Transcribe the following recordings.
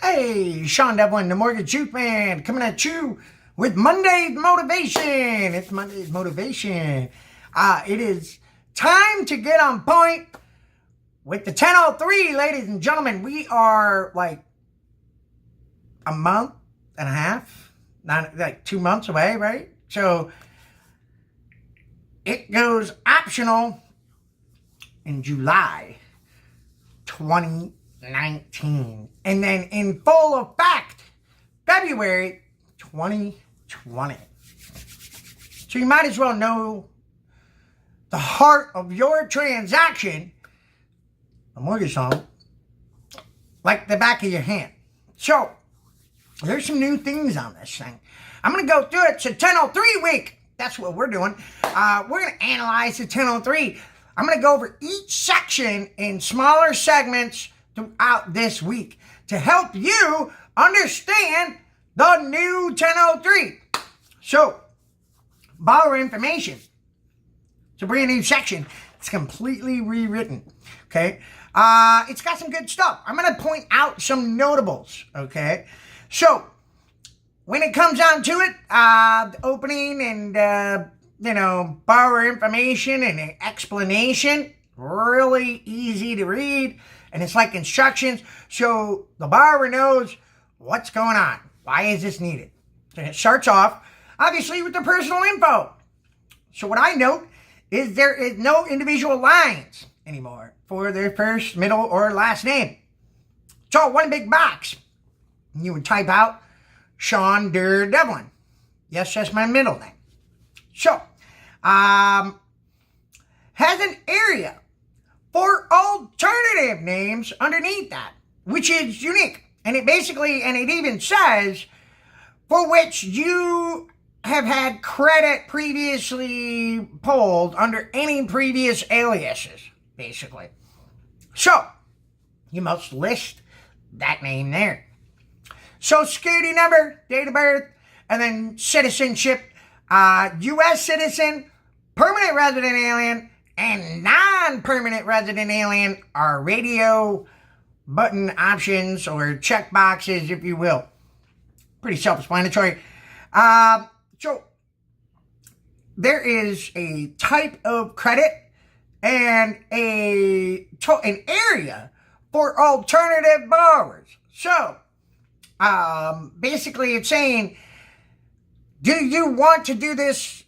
Hey, Sean Devlin, the Mortgage Youth Man, coming at you with Monday's Motivation. It's Monday's Motivation. It is time to get on point with the 1003, ladies and gentlemen. We are like a month and a half, not like 2 months away, right? So it goes optional in July 2019, and then in full effect February 2020. So you might as well know the heart of your transaction, a mortgage loan, like the back of your hand. So there's some new things on this thing. I'm going to go through it. It's a 1003 week. That's what we're doing. We're going to analyze the 1003. I'm going to go over each section in smaller segments throughout this week to help you understand the new 1003. So, borrower information. It's a brand new section. It's completely rewritten. Okay? It's got some good stuff. I'm going to point out some notables. Okay? So, when it comes down to it, the opening and borrower information and an explanation, really easy to read, and it's like instructions, so the borrower knows what's going on. Why is this needed? So it starts off, obviously, with the personal info. So what I note is there is no individual lines anymore for their first, middle, or last name. It's all one big box. You would type out Sean Devlin. Yes, that's my middle name. So, has an area for alternative names underneath that, which is unique. And it even says for which you have had credit previously pulled under any previous aliases, basically. So, you must list that name there. Social security number, date of birth, and then citizenship. U.S. citizen, permanent resident alien, and non-permanent resident alien are radio button options or check boxes, if you will. Pretty self-explanatory. So there is a type of credit and an area for alternative borrowers. So basically it's saying, do you want to do this,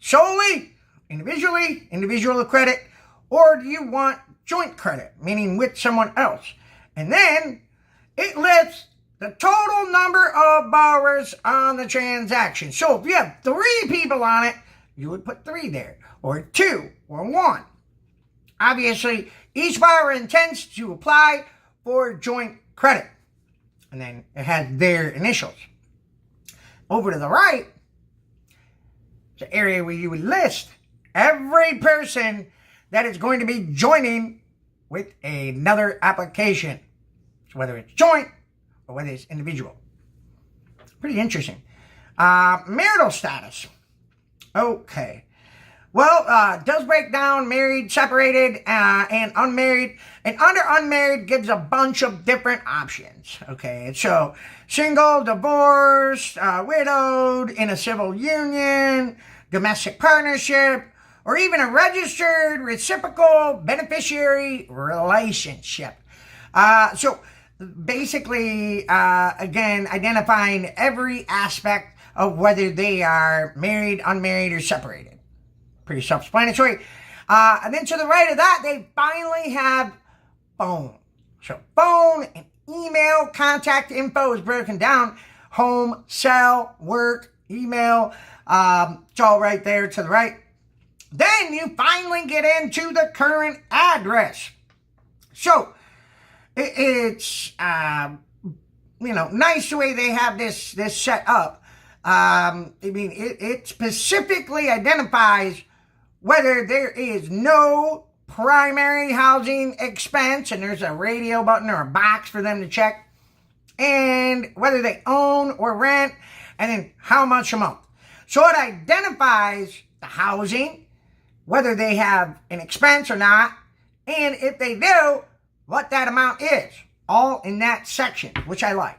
solely, individual credit, or do you want joint credit, meaning with someone else? And then it lists the total number of borrowers on the transaction. So if you have 3 people on it, you would put 3 there, or 2, or 1. Obviously, each borrower intends to apply for joint credit. And then it has their initials. Over to the right, the area where you would list every person that is going to be joining with another application. So whether it's joint or whether it's individual. Pretty interesting. Marital status. Okay. Well, it does break down married, separated, and unmarried. And under unmarried gives a bunch of different options. Okay, so single, divorced, widowed, in a civil union, domestic partnership, or even a registered reciprocal beneficiary relationship. So basically, again, identifying every aspect of whether they are married, unmarried, or separated. Pretty self-explanatory. And then to the right of that, they finally have phone. So phone and email contact info is broken down. Home, cell, work, email. It's all right there to the right. Then you finally get into the current address. So it's nice the way they have this set up. It specifically identifies whether there is no primary housing expense, and there's a radio button or a box for them to check, and whether they own or rent, and then how much a month. So it identifies the housing, whether they have an expense or not, and if they do, what that amount is. all in that section, which I like.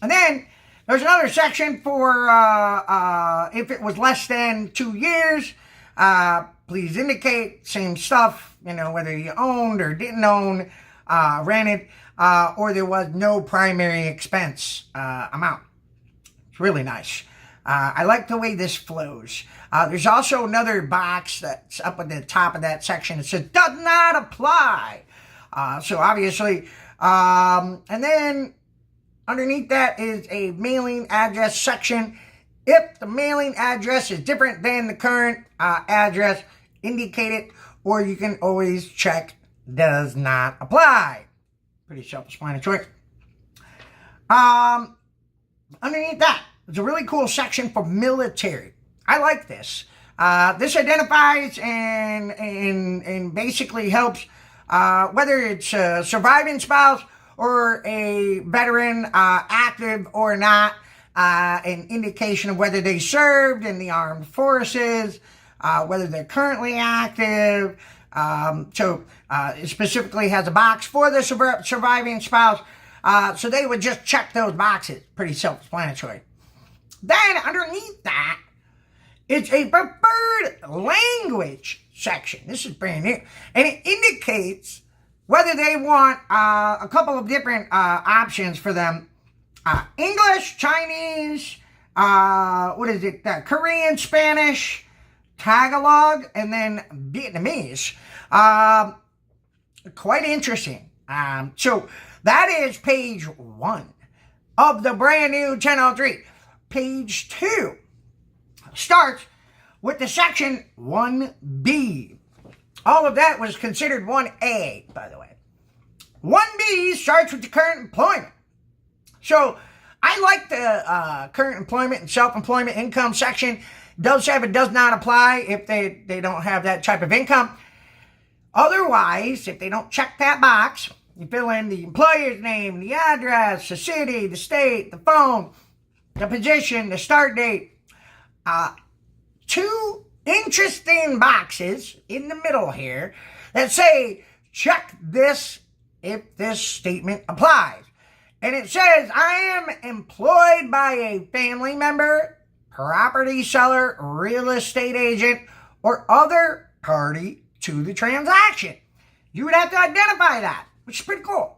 And then there's another section for if it was less than 2 years, please indicate. Same stuff, whether you owned or didn't own, rented, or there was no primary expense amount. It's really nice. I like the way this flows. There's also another box that's up at the top of that section that says does not apply. So obviously, and then underneath that is a mailing address section. If the mailing address is different than the current address, indicate it, or you can always check does not apply. Pretty self-explanatory. Underneath that, there's a really cool section for military. I like this. This identifies and basically helps whether it's a surviving spouse or a veteran, active or not, an indication of whether they served in the armed forces, whether they're currently active. So it specifically has a box for the surviving spouse. So they would just check those boxes. Pretty self-explanatory. Then underneath that, it's a preferred language section. This is brand new. And it indicates whether they want a couple of different options for them. English, Chinese, Korean, Spanish, Tagalog, and then Vietnamese. Quite interesting. So that is page 1 of the brand new 1003. Page 2 starts with the section 1B. All of that was considered 1A, by the way. 1B starts with the current employment. So I like the current employment and self-employment income section. Does have it does not apply if they don't have that type of income. Otherwise, if they don't check that box, you fill in the employer's name, the address, the city, the state, the phone, the position, the start date. 2 interesting boxes in the middle here that say, check this if this statement applies. And it says, I am employed by a family member, property seller, real estate agent, or other party to the transaction. You would have to identify that, which is pretty cool.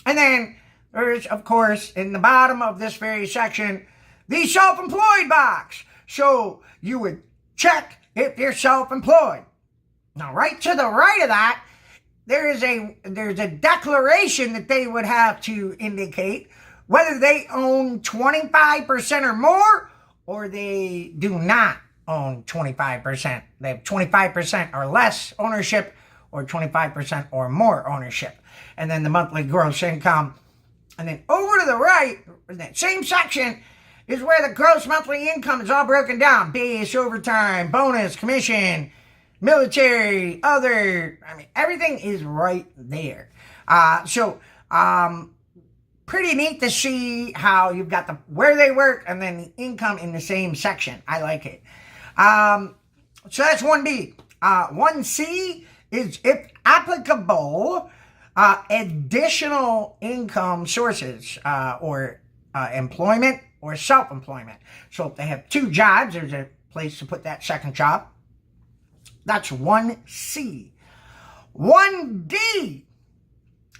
And then there's, of course, in the bottom of this very section, the self-employed box. So you would check if you're self-employed. Now, right to the right of that, there's a declaration that they would have to indicate whether they own 25% or more, or they do not own 25%. They have 25% or less ownership, or 25% or more ownership. And then the monthly gross income. And then over to the right, in that same section, is where the gross monthly income is all broken down. Base, overtime, bonus, commission, military, other. Everything is right there. Pretty neat to see how you've got where they work and then the income in the same section. I like it. So that's 1B. 1C is, if applicable, additional income sources or employment or self-employment. So if they have 2 jobs, there's a place to put that second job. That's 1C. 1D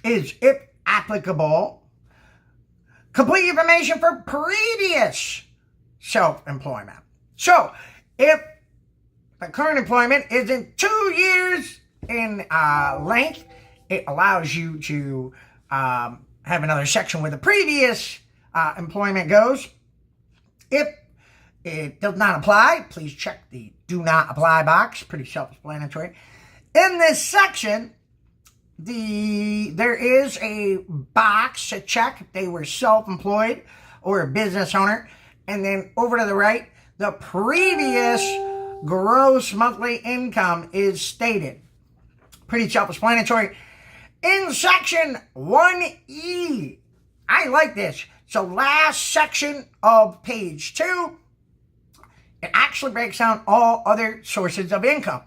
is, if applicable, complete information for previous self-employment. So if the current employment isn't 2 years in length, it allows you to have another section where the previous employment goes. If it does not apply, please check the do not apply box. Pretty self-explanatory. In this section, there is a box to check if they were self-employed or a business owner. And then over to the right, the previous gross monthly income is stated. Pretty self-explanatory. In section 1E, I like this. So last section of page 2, it actually breaks down all other sources of income.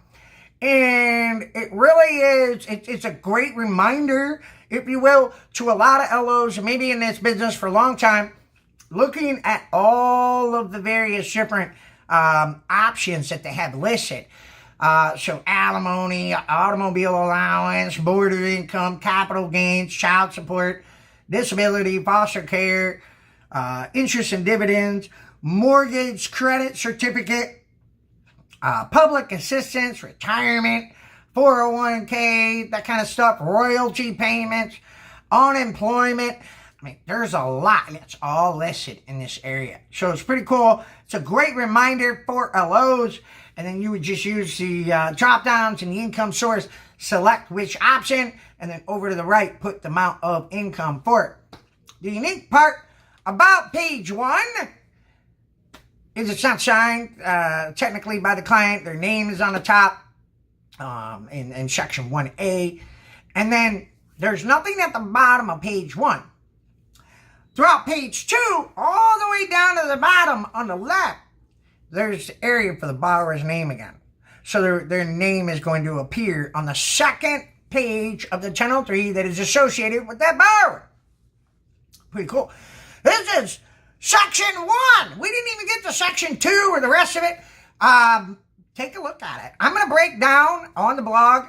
And it really is, it's a great reminder, if you will, to a lot of LOs, maybe in this business for a long time, looking at all of the various different options that they have listed. So alimony, automobile allowance, board of income, capital gains, child support, disability, foster care, interest and dividends, mortgage credit certificate, public assistance, retirement, 401k, that kind of stuff, royalty payments, unemployment. I mean, there's a lot, and it's all listed in this area. So it's pretty cool. It's a great reminder for LOs. And then you would just use the drop downs and the income source, select which option, and then over to the right, put the amount of income for it. The unique part about page 1 is it's not signed technically by the client. Their name is on the top in section 1A. And then there's nothing at the bottom of page 1. Throughout page 2, all the way down to the bottom on the left, there's the area for the borrower's name again. So their name is going to appear on the second page of the 1003 that is associated with that borrower. Pretty cool. This is section 1. We didn't even get to section 2 or the rest of it. Take a look at it. I'm going to break down on the blog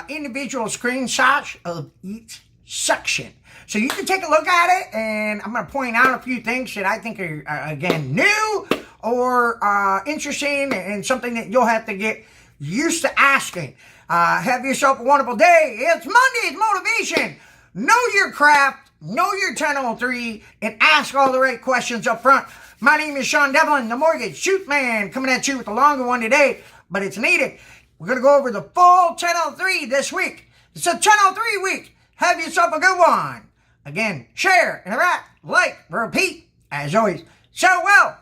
individual screenshots of each section. So you can take a look at it, and I'm going to point out a few things that I think are, again, new or interesting and something that you'll have to get used to asking. Have yourself a wonderful day. It's Monday's Motivation. Know your craft, know your 1003, and ask all the right questions up front. My name is Sean Devlin, the Mortgage Shoot Man, coming at you with a longer one today, but it's needed. We're going to go over the full 1003 this week. It's a 1003 week. Have yourself a good one. Again, share, interact, like, repeat. As always, so well.